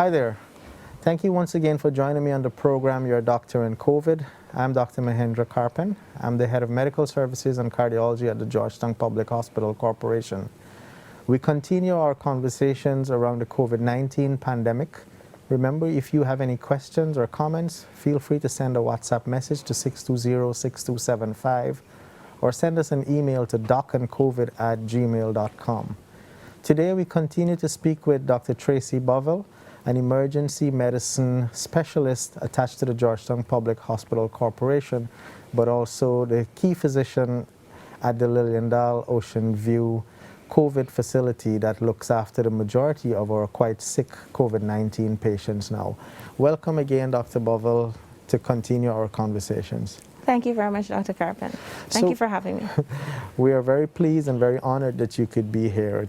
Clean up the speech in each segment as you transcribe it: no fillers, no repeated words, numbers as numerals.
Hi there. Thank you once again for joining me on the program, Your Doctor in COVID. I'm Dr. Mahendra Carpen. I'm the Head of Medical Services and Cardiology at the Georgetown Public Hospital Corporation. We continue our conversations around the COVID-19 pandemic. Remember, if you have any questions or comments, feel free to send a WhatsApp message to 620-6275 or send us an email to docandcovid@gmail.com. Today we continue to speak with Dr. Tracy Bovell, an emergency medicine specialist attached to the Georgetown Public Hospital Corporation, but also the key physician at the Lilliandale Ocean View COVID facility that looks after the majority of our quite sick COVID-19 patients now. Welcome again, Dr. Bovell, to continue our conversations. Thank you very much, Dr. Carpen. Thank you for having me. We are very pleased and very honored that you could be here.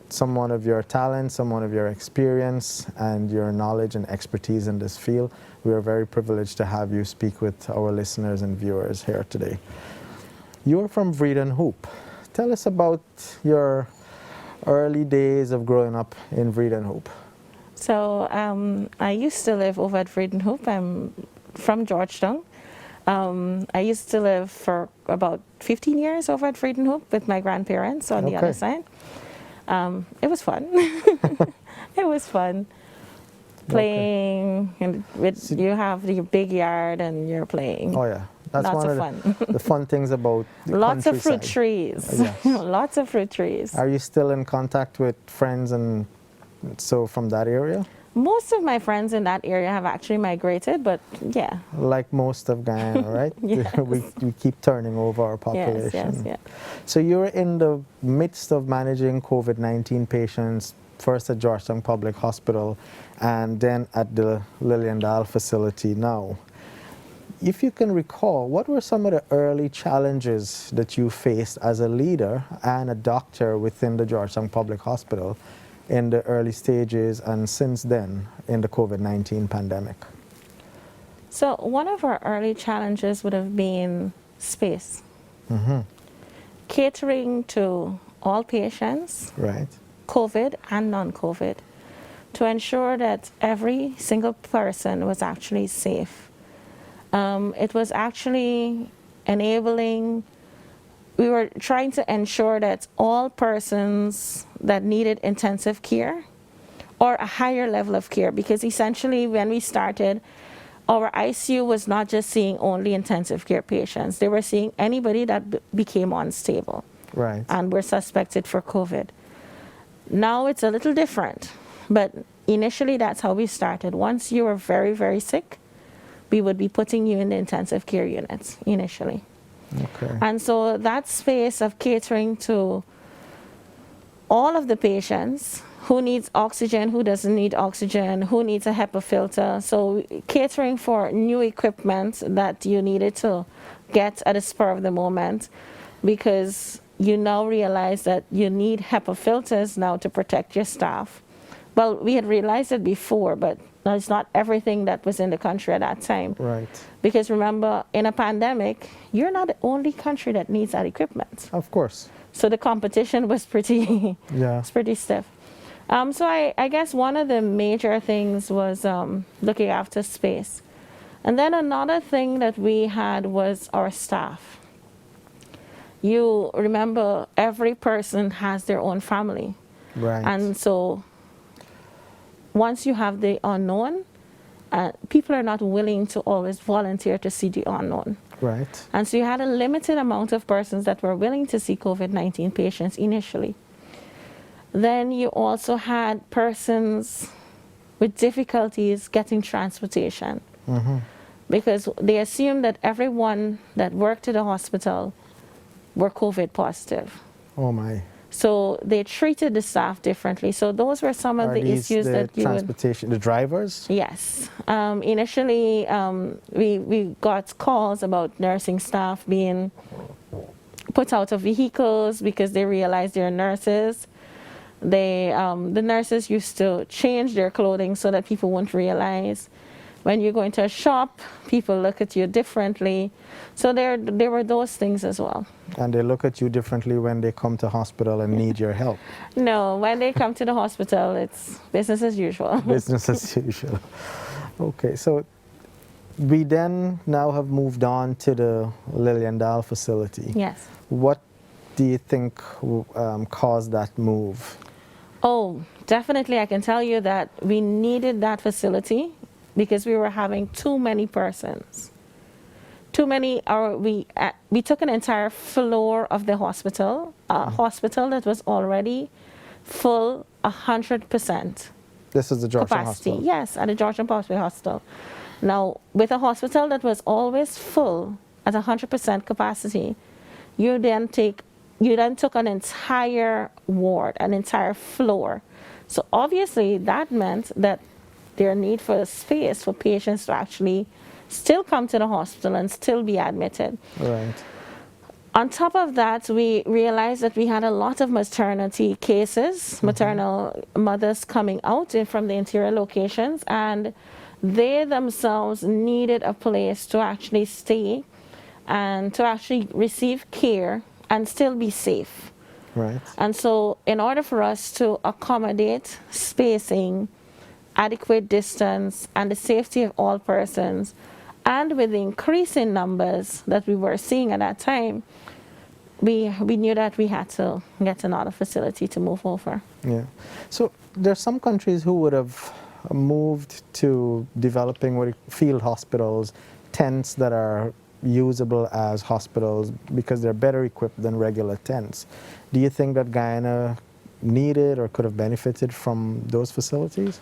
Someone of your talent, someone of your experience, and your knowledge and expertise in this field. We are very privileged to have you speak with our listeners and viewers here today. You are from Vreeden Hoop. Tell us about your early days of growing up in Vreeden Hoop. So I used to live over at Vreeden Hoop. I'm from Georgetown. I used to live for about 15 years over at Vreeden Hoop with my grandparents on the other side. It was fun. It was fun. Playing, and you have your big yard and you're playing. Oh yeah, that's lots one of of fun. the fun things about the Lots of fruit countryside. trees. Yes. Lots of fruit trees. Are you still in contact with friends and so from that area? Most of my friends in that area have actually migrated, but yeah. Like most of Guyana, right? Yes. we keep turning over our population. Yes. So you're in the midst of managing COVID-19 patients, first at Georgetown Public Hospital and then at the Lilliandale Facility now. If you can recall, what were some of the early challenges that you faced as a leader and a doctor within the Georgetown Public Hospital in the early stages and since then in the COVID-19 pandemic? So one of our early challenges would have been space. Mm-hmm. Catering to all patients, Right. COVID and non-COVID, to ensure that every single person was actually safe. It was actually enabling, we were trying to ensure that all persons that needed intensive care or a higher level of care, because essentially when we started, our ICU was not just seeing only intensive care patients. They were seeing anybody that became unstable. Right. And were suspected for COVID. Now it's a little different, but initially that's how we started. Once you were very, very sick, we would be putting you in the intensive care units initially. Okay. And so that space of catering to all of the patients, who needs oxygen, who doesn't need oxygen, who needs a HEPA filter. So catering for new equipment that you needed to get at the spur of the moment, because you now realize that you need HEPA filters now to protect your staff. Well, we had realized it before, but it's not everything that was in the country at that time. Right. Because remember, in a pandemic, you're not the only country that needs that equipment. Of course. So the competition was pretty, it's pretty stiff. So I guess one of the major things was looking after space. And then another thing that we had was our staff. You remember, every person has their own family. Right. And so once you have the unknown, people are not willing to always volunteer to see the unknown. Right. And so you had a limited amount of persons that were willing to see COVID-19 patients initially. Then you also had persons with difficulties getting transportation. Mm-hmm. Because they assumed that everyone that worked at the hospital were COVID positive. Oh my. So they treated the staff differently. So those were some of the issues that you transportation, the drivers? Yes. Initially, we got calls about nursing staff being put out of vehicles because they realized they're nurses. The nurses used to change their clothing so that people wouldn't realize. When you go into a shop, people look at you differently. So there were those things as well. And they look at you differently when they come to hospital and need your help. No, when they come to the hospital, it's business as usual. Business as usual. Okay, so we then now have moved on to the Lilliandale facility. Yes. What do you think caused that move? Oh, definitely I can tell you that we needed that facility because we were having too many persons. Too many, or we took an entire floor of the hospital, a hospital that was already full 100%. This is the Georgetown capacity. Hospital? Yes, at the Georgetown Public Hospital. Now, with a hospital that was always full at 100% capacity, you then took an entire ward, an entire floor. So obviously that meant that their need for space for patients to actually still come to the hospital and still be admitted. Right. On top of that, we realized that we had a lot of maternity cases, maternal mothers coming out from the interior locations, and they themselves needed a place to actually stay and to actually receive care and still be safe. Right. And so in order for us to accommodate spacing, adequate distance, and the safety of all persons, and with the increasing numbers that we were seeing at that time, we knew that we had to get another facility to move over. Yeah. So there are some countries who would have moved to developing field hospitals, tents that are usable as hospitals because they're better equipped than regular tents. Do you think that Guyana needed or could have benefited from those facilities?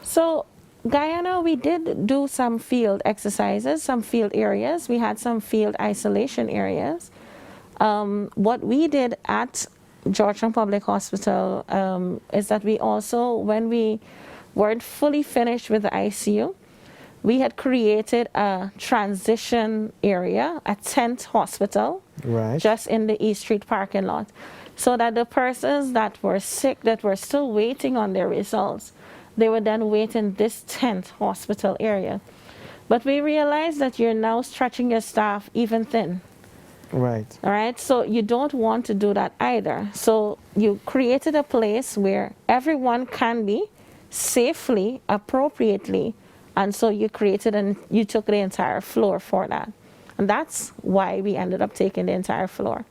So Guyana, we did do some field exercises, some field areas. We had some field isolation areas. What we did at Georgetown Public Hospital is that we also, when we weren't fully finished with the ICU, we had created a transition area, a tent hospital, right, just in the East Street parking lot, so that the persons that were sick, that were still waiting on their results, they would then wait in this tent hospital area. But we realized that you're now stretching your staff even thin. Right. All right, so you don't want to do that either. So you created a place where everyone can be safely, appropriately, and so you created and you took the entire floor for that. And that's why we ended up taking the entire floor,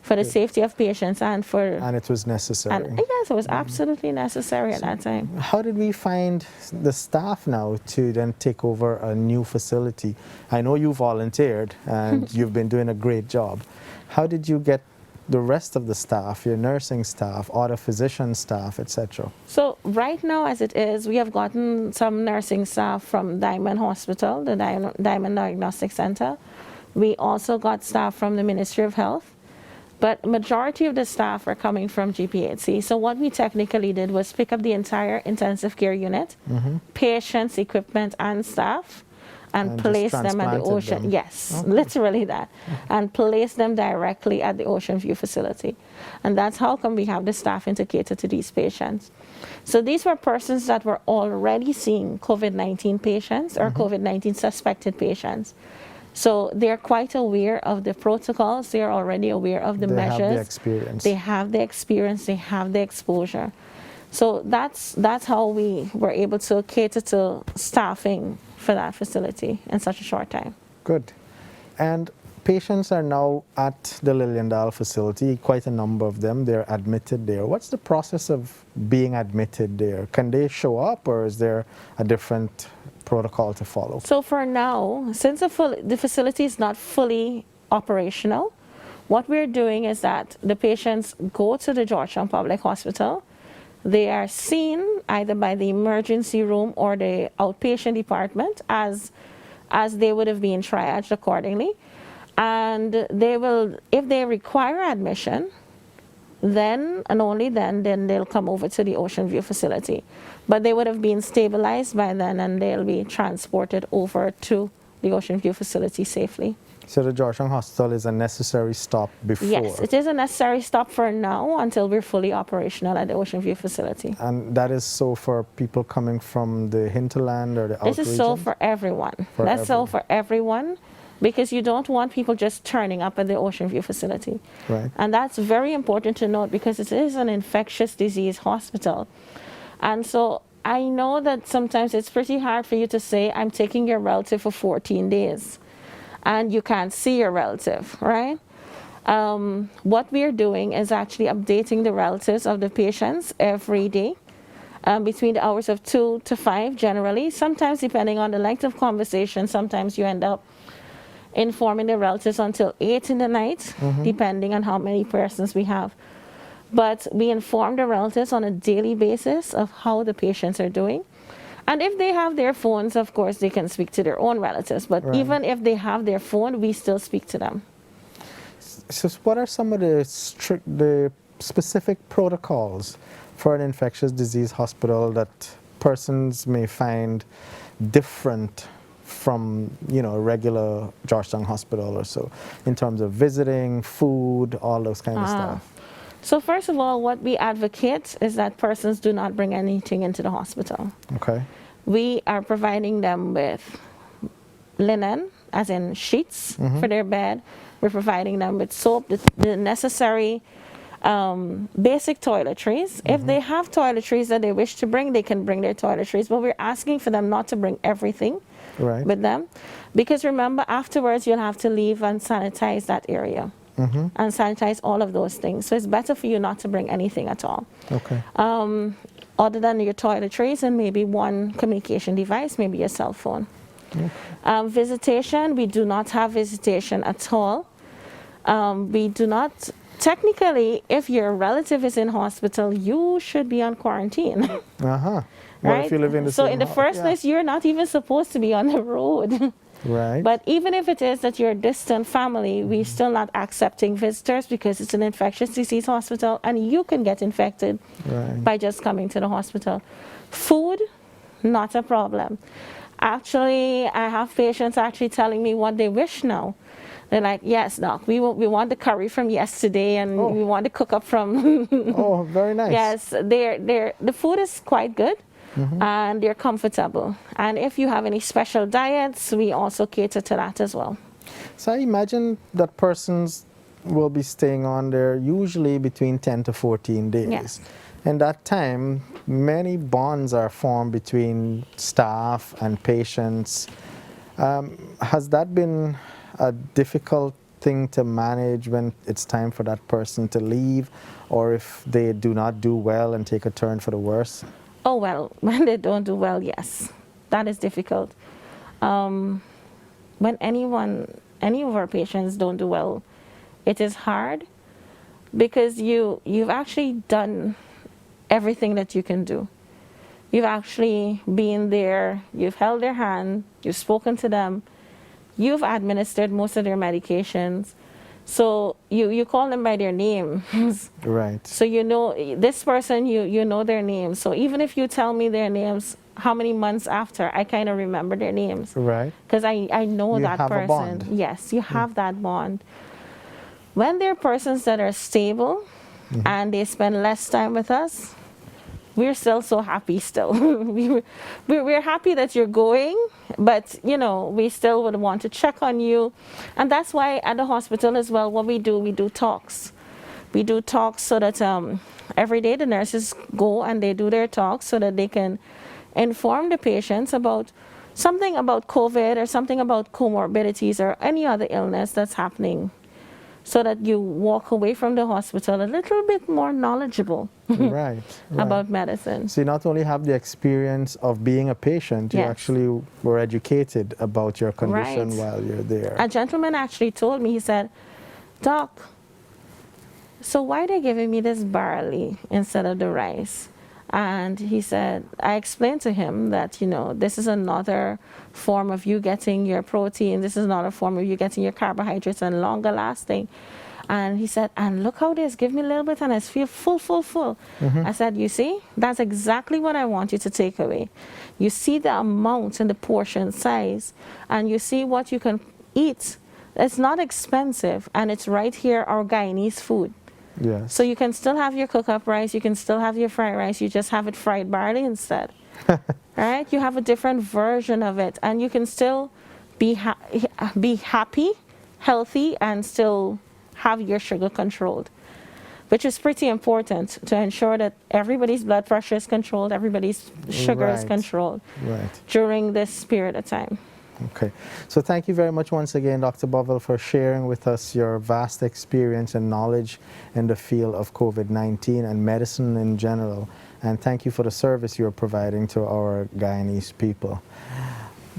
for the safety of patients and for... And it was necessary. And yes, it was absolutely necessary at that time. How did we find the staff now to then take over a new facility? I know you volunteered and you've been doing a great job. How did you get the rest of the staff, your nursing staff, other physician staff, etc.? So right now, as it is, we have gotten some nursing staff from Diamond Hospital, the Diamond Diagnostic Center. We also got staff from the Ministry of Health. But majority of the staff are coming from GPHC. So what we technically did was pick up the entire intensive care unit, patients, equipment, and staff, and place them at the ocean. Yes, okay. Literally that. And place them directly at the Ocean View facility. And that's how come we have the staffing to cater to these patients. So these were persons that were already seeing COVID-19 patients or COVID-19 suspected patients. So they're quite aware of the protocols. They're already aware of the measures. They have the experience. They have the experience. They have the exposure. So that's how we were able to cater to staffing for that facility in such a short time. Good. And patients are now at the Lilliandale facility, quite a number of them. They're admitted there. What's the process of being admitted there? Can they show up, or is there a different protocol to follow? So for now, since the facility is not fully operational, what we're doing is that the patients go to the Georgetown Public Hospital. They are seen either by the emergency room or the outpatient department as they would have been triaged accordingly. And they will, if they require admission, then and only then they'll come over to the Ocean View facility. But they would have been stabilized by then, and they'll be transported over to the Ocean View facility safely. So the Georgetown Hospital is a necessary stop before? Yes, it is a necessary stop for now until we're fully operational at the Ocean View facility. And that is so for people coming from the hinterland or the out This is so regions? for everyone. For That's so everyone. for everyone, because you don't want people just turning up at the Ocean View facility. Right. And that's very important to note because it is an infectious disease hospital. And so I know that sometimes it's pretty hard for you to say, I'm taking your relative for 14 days. And you can't see your relative, right? What we're doing is actually updating the relatives of the patients every day between the hours of 2 to 5 generally. Sometimes depending on the length of conversation, sometimes you end up informing the relatives until 8 in the night, depending on how many persons we have. But we inform the relatives on a daily basis of how the patients are doing. And if they have their phones, of course, they can speak to their own relatives. But Right. even if they have their phone, we still speak to them. So what are some of the specific protocols for an infectious disease hospital that persons may find different from, you know, a regular Georgetown hospital or so, in terms of visiting, food, all those kind of stuff? So first of all, what we advocate is that persons do not bring anything into the hospital. Okay. We are providing them with linen, as in sheets for their bed. We're providing them with soap, the necessary basic toiletries. If they have toiletries that they wish to bring, they can bring their toiletries, but we're asking for them not to bring everything Right. with them. Because remember, afterwards you'll have to leave and sanitize that area and sanitize all of those things. So it's better for you not to bring anything at all. Okay. Other than your toiletries and maybe one communication device, maybe your cell phone. Visitation, we do not have visitation at all. We do not, technically, if your relative is in hospital, you should be on quarantine. What Right? if you live in the so same in the first place, you're not even supposed to be on the road. Right. But even if it is that you're a distant family, we're still not accepting visitors because it's an infectious disease hospital and you can get infected Right. by just coming to the hospital. Food, not a problem. Actually, I have patients actually telling me what they wish now. They're like, yes, doc, we want the curry from yesterday and we want to cook up from... Oh, very nice. Yes, the food is quite good. And they're comfortable. And if you have any special diets, we also cater to that as well. So I imagine that persons will be staying on there usually between 10 to 14 days. Yes. In that time, many bonds are formed between staff and patients. Has that been a difficult thing to manage when it's time for that person to leave, or if they do not do well and take a turn for the worse? Oh, well, when they don't do well, yes, that is difficult. When any of our patients don't do well, it is hard because you've actually done everything that you can do. You've actually been there, you've held their hand, you've spoken to them, you've administered most of their medications. So you call them by their names. Right. So you know this person, you know their names. So even if you tell me their names, how many months after, I kind of remember their names. Right. Because I know You that have a person. bond. Yes, you have that bond. When they're persons that are stable and they spend less time with us, we're still so happy still. We're happy that you're going, but you know, we still would want to check on you. And that's why at the hospital as well, what we do talks. We do talks so that every day the nurses go and they do their talks so that they can inform the patients about something about COVID or something about comorbidities or any other illness that's happening, so that you walk away from the hospital a little bit more knowledgeable Right. about medicine. So you not only have the experience of being a patient, you Yes. actually were educated about your condition Right. while you're there. A gentleman actually told me, he said, Doc, so why are they giving me this barley instead of the rice? And he said, I explained to him that, you know, this is another form of you getting your protein. This is another form of you getting your carbohydrates and longer lasting. And he said, and look how this, give me a little bit and I feel full, full, full. I said, you see, that's exactly what I want you to take away. You see the amount and the portion size, and you see what you can eat. It's not expensive, and it's right here, our Guyanese food. Yes. So you can still have your cook-up rice, you can still have your fried rice, you just have it fried barley instead. Right? You have a different version of it, and you can still be happy, healthy, and still have your sugar controlled, which is pretty important to ensure that everybody's blood pressure is controlled, everybody's sugar is controlled during this period of time. Okay, so thank you very much once again, Dr. Bovell, for sharing with us your vast experience and knowledge in the field of COVID-19 and medicine in general. And thank you for the service you're providing to our Guyanese people.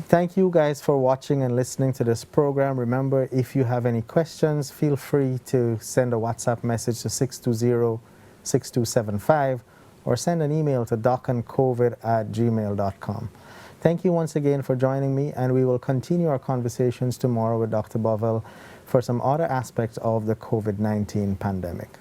Thank you guys for watching and listening to this program. Remember, if you have any questions, feel free to send a WhatsApp message to 620-6275 or send an email to docandcovid@gmail.com. Thank you once again for joining me, and we will continue our conversations tomorrow with Dr. Bovell for some other aspects of the COVID-19 pandemic.